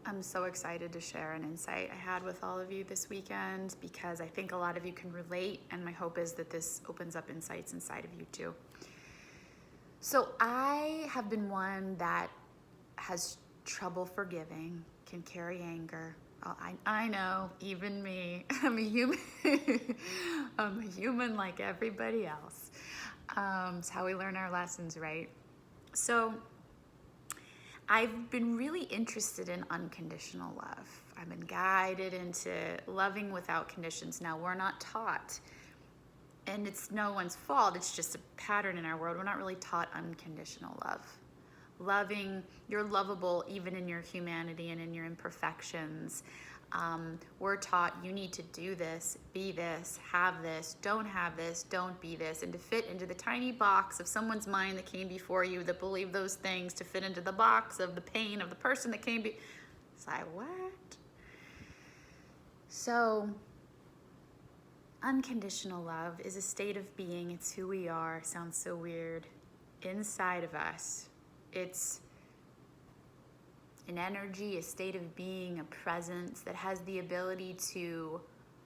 I'm so excited to share an insight I had with all of you this weekend because I think a lot of you can relate, and my hope is that this opens up insights inside of you too. So I have been one that has trouble forgiving, can carry anger. Oh, I know, even me. I'm a human. I'm a human like everybody else. It's how we learn our lessons, right? So I've been really interested in unconditional love. I've been guided into loving without conditions. Now, we're not taught, and it's no one's fault, it's just a pattern in our world. We're not really taught unconditional love. Loving, you're lovable even in your humanity and in your imperfections. We're taught you need to do this, be this, have this, don't be this, and to fit into the tiny box of someone's mind that came before you that believed those things, to fit into the box of the pain of the person that came It's like, what? So, unconditional love is a state of being. It's who we are. Sounds so weird. Inside of us. It's an energy, a state of being, a presence that has the ability to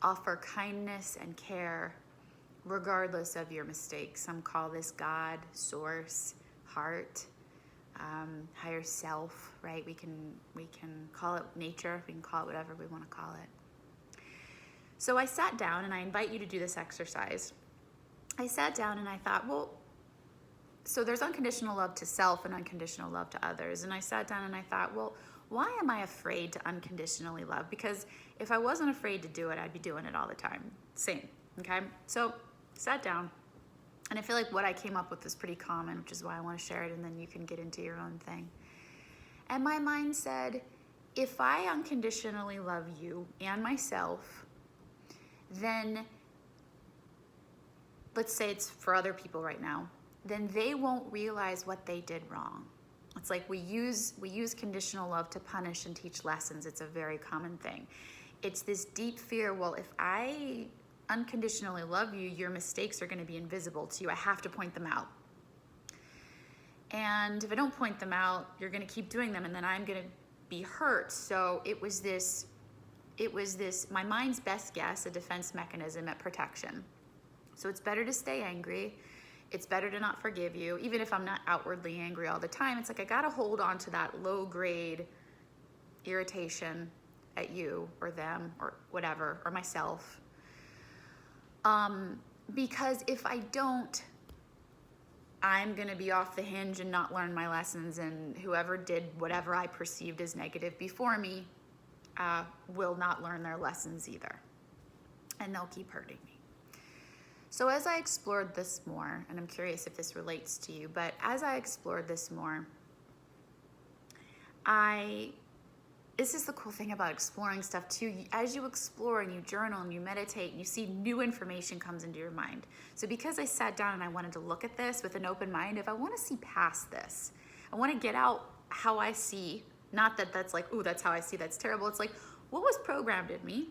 offer kindness and care regardless of your mistakes. Some call this God, source, heart, higher self, right? We can call it nature. We can call it whatever we want to call it. So I sat down, and I invite you to do this exercise. I sat down and I thought, well, so there's unconditional love to self and unconditional love to others. And I sat down and I thought, well, why am I afraid to unconditionally love? Because if I wasn't afraid to do it, I'd be doing it all the time. Same, okay? So sat down, and I feel like what I came up with was pretty common, which is why I want to share it, and then you can get into your own thing. And my mind said, if I unconditionally love you and myself, then let's say it's for other people right now, then they won't realize what they did wrong. It's like we use conditional love to punish and teach lessons. It's a very common thing. It's this deep fear, well, if I unconditionally love you, your mistakes are going to be invisible to you. I have to point them out. And if I don't point them out, you're going to keep doing them, and then I'm going to be hurt. So it was this, my mind's best guess, a defense mechanism at protection. So it's better to stay angry. It's better to not forgive you. Even if I'm not outwardly angry all the time, it's like I gotta hold on to that low grade irritation at you or them or whatever, or myself. Because if I don't, I'm gonna be off the hinge and not learn my lessons, and whoever did whatever I perceived as negative before me will not learn their lessons either. And they'll keep hurting me. So as I explored this more, and I'm curious if this relates to you, but as I explored this more, this is the cool thing about exploring stuff too. As you explore and you journal and you meditate and you see new information comes into your mind. So because I sat down and I wanted to look at this with an open mind, if I want to see past this, I want to get out how I see, not that that's like, ooh, that's how I see, that's terrible. It's like, what was programmed in me?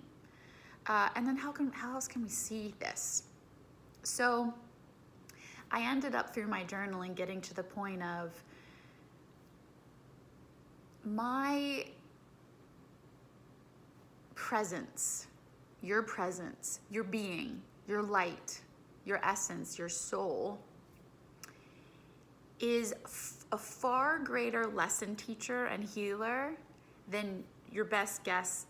And then how else can we see this? So I ended up through my journaling getting to the point of my presence, your being, your light, your essence, your soul is a far greater lesson teacher and healer than your best guess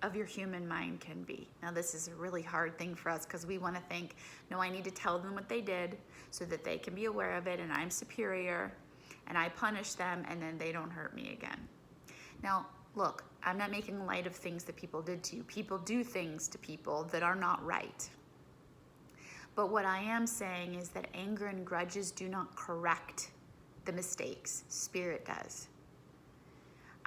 of your human mind can be. Now, this is a really hard thing for us because we want to think, no, I need to tell them what they did so that they can be aware of it, and I'm superior, and I punish them, and then they don't hurt me again. Now, look, I'm not making light of things that people did to you. People do things to people that are not right. But what I am saying is that anger and grudges do not correct the mistakes. Spirit does.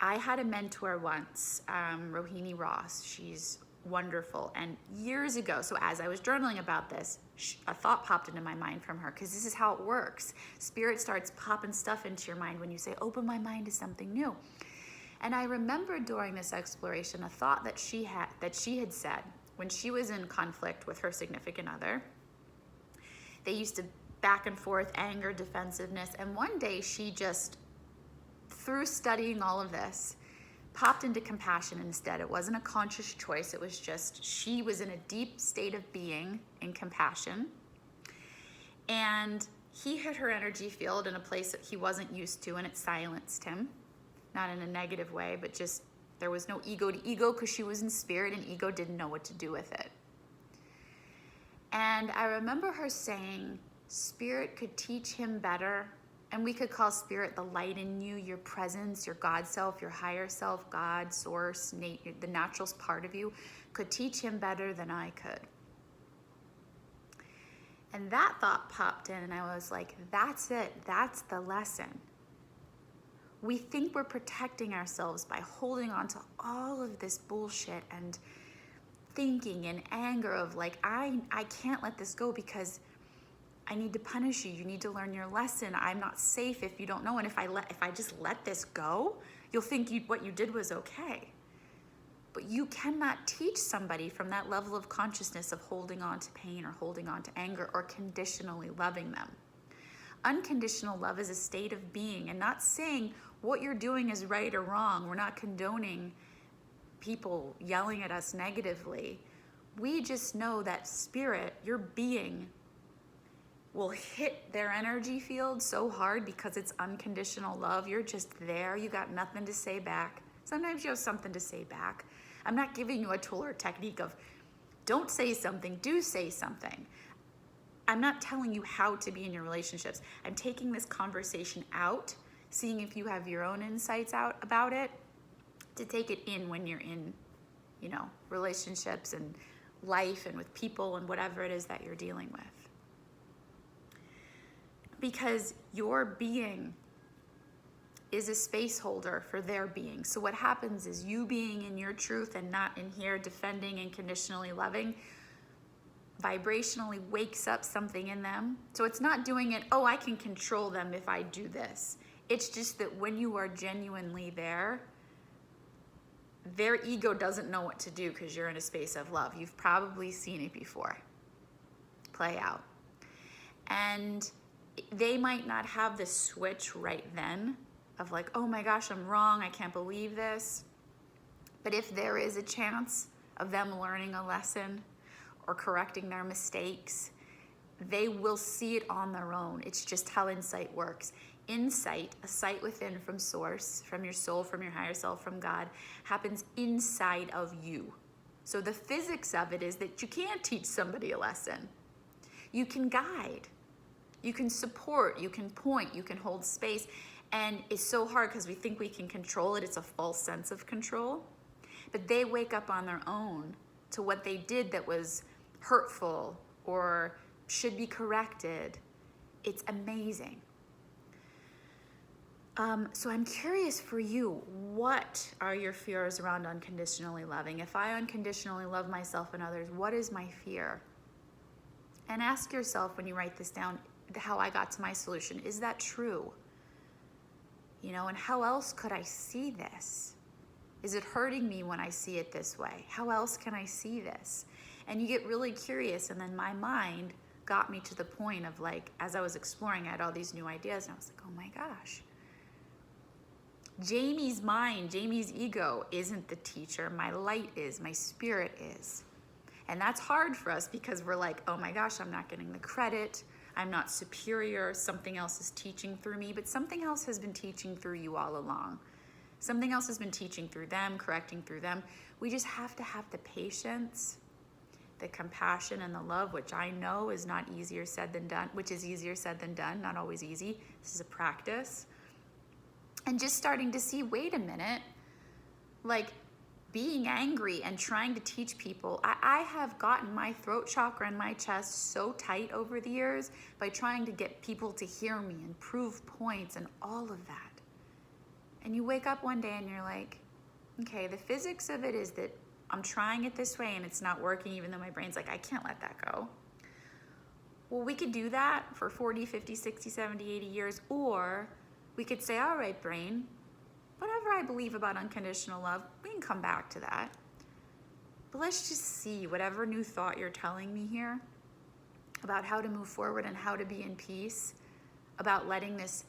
I had a mentor once, Rohini Ross. She's wonderful. And years ago, so as I was journaling about this, a thought popped into my mind from her, because this is how it works. Spirit starts popping stuff into your mind when you say, open my mind to something new. And I remember during this exploration, a thought that she had said when she was in conflict with her significant other. They used to back and forth, anger, defensiveness. And one day she just, through studying all of this, popped into compassion instead. It wasn't a conscious choice. It was just, she was in a deep state of being in compassion. And he hit her energy field in a place that he wasn't used to, and it silenced him. Not in a negative way, but just there was no ego to ego because she was in spirit and ego didn't know what to do with it. And I remember her saying, spirit could teach him better. And we could call spirit the light in you, your presence, your God self, your higher self, God, source, the natural part of you, could teach him better than I could. And that thought popped in and I was like, that's it. That's the lesson. We think we're protecting ourselves by holding on to all of this bullshit and thinking and anger of like, I can't let this go because I need to punish you. You need to learn your lesson. I'm not safe if you don't know. And if I just let this go, you'll think what you did was okay. But you cannot teach somebody from that level of consciousness of holding on to pain or holding on to anger or conditionally loving them. Unconditional love is a state of being, and not saying what you're doing is right or wrong. We're not condoning people yelling at us negatively. We just know that spirit, your being, will hit their energy field so hard because it's unconditional love. You're just there. You got nothing to say back. Sometimes you have something to say back. I'm not giving you a tool or technique of don't say something, do say something. I'm not telling you how to be in your relationships. I'm taking this conversation out, seeing if you have your own insights out about it, to take it in when you're in, relationships and life and with people and whatever it is that you're dealing with. Because your being is a space holder for their being. So what happens is you being in your truth and not in here defending and conditionally loving, vibrationally wakes up something in them. So it's not doing it, I can control them if I do this. It's just that when you are genuinely there, their ego doesn't know what to do because you're in a space of love. You've probably seen it before play out. And they might not have the switch right then of like, oh my gosh, I'm wrong, I can't believe this. But if there is a chance of them learning a lesson or correcting their mistakes, they will see it on their own. It's just how insight works. Insight, a sight within from source, from your soul, from your higher self, from God, happens inside of you. So the physics of it is that you can't teach somebody a lesson. You can guide, you can support, you can point, you can hold space. And it's so hard because we think we can control it. It's a false sense of control. But they wake up on their own to what they did that was hurtful or should be corrected. It's amazing. So I'm curious for you, what are your fears around unconditionally loving? If I unconditionally love myself and others, what is my fear? And ask yourself when you write this down, how I got to my solution. Is that true? And how else could I see this? Is it hurting me when I see it this way? How else can I see this? And you get really curious, and then my mind got me to the point of like, as I was exploring, I had all these new ideas, and I was like, oh my gosh. Jamie's mind, Jamie's ego isn't the teacher. My light is, my spirit is. And that's hard for us because we're like, oh my gosh, I'm not getting the credit. I'm not superior. Something else is teaching through me, but something else has been teaching through you all along. Something else has been teaching through them, correcting through them. We just have to have the patience, the compassion, and the love, which I know is not easier said than done, which is easier said than done, not always easy. This is a practice. And just starting to see, wait a minute, like being angry and trying to teach people. I have gotten my throat chakra and my chest so tight over the years by trying to get people to hear me and prove points and all of that. And you wake up one day and you're like, okay, the physics of it is that I'm trying it this way and it's not working, even though my brain's like, I can't let that go. Well, we could do that for 40, 50, 60, 70, 80 years, or we could say, all right, brain, whatever I believe about unconditional love, we can come back to that. But let's just see whatever new thought you're telling me here about how to move forward and how to be in peace, about letting this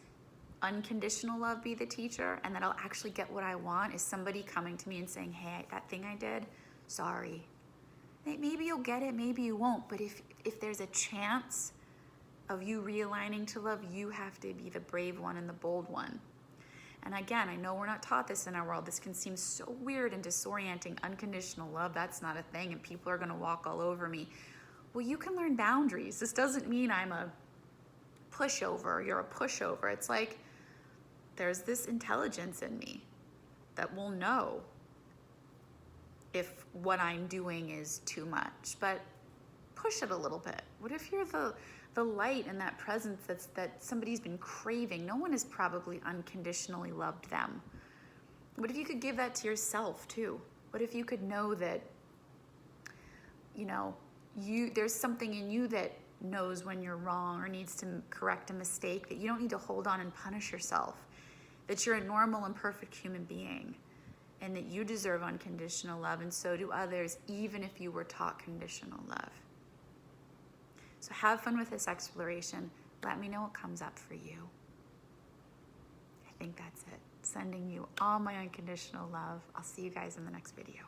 unconditional love be the teacher and that I'll actually get what I want is somebody coming to me and saying, hey, that thing I did, sorry. Maybe you'll get it, maybe you won't. But if there's a chance of you realigning to love, you have to be the brave one and the bold one. And again, I know we're not taught this in our world. This can seem so weird and disorienting. Unconditional love, that's not a thing, and people are going to walk all over me. Well, you can learn boundaries. This doesn't mean I'm a pushover, you're a pushover. It's like there's this intelligence in me that will know if what I'm doing is too much, but push it a little bit. What if you're the light and that presence that somebody's been craving? No one has probably unconditionally loved them. What if you could give that to yourself too? What if you could know that, there's something in you that knows when you're wrong or needs to correct a mistake, that you don't need to hold on and punish yourself, that you're a normal and perfect human being, and that you deserve unconditional love, and so do others, even if you were taught conditional love. So have fun with this exploration. Let me know what comes up for you. I think that's it. Sending you all my unconditional love. I'll see you guys in the next video.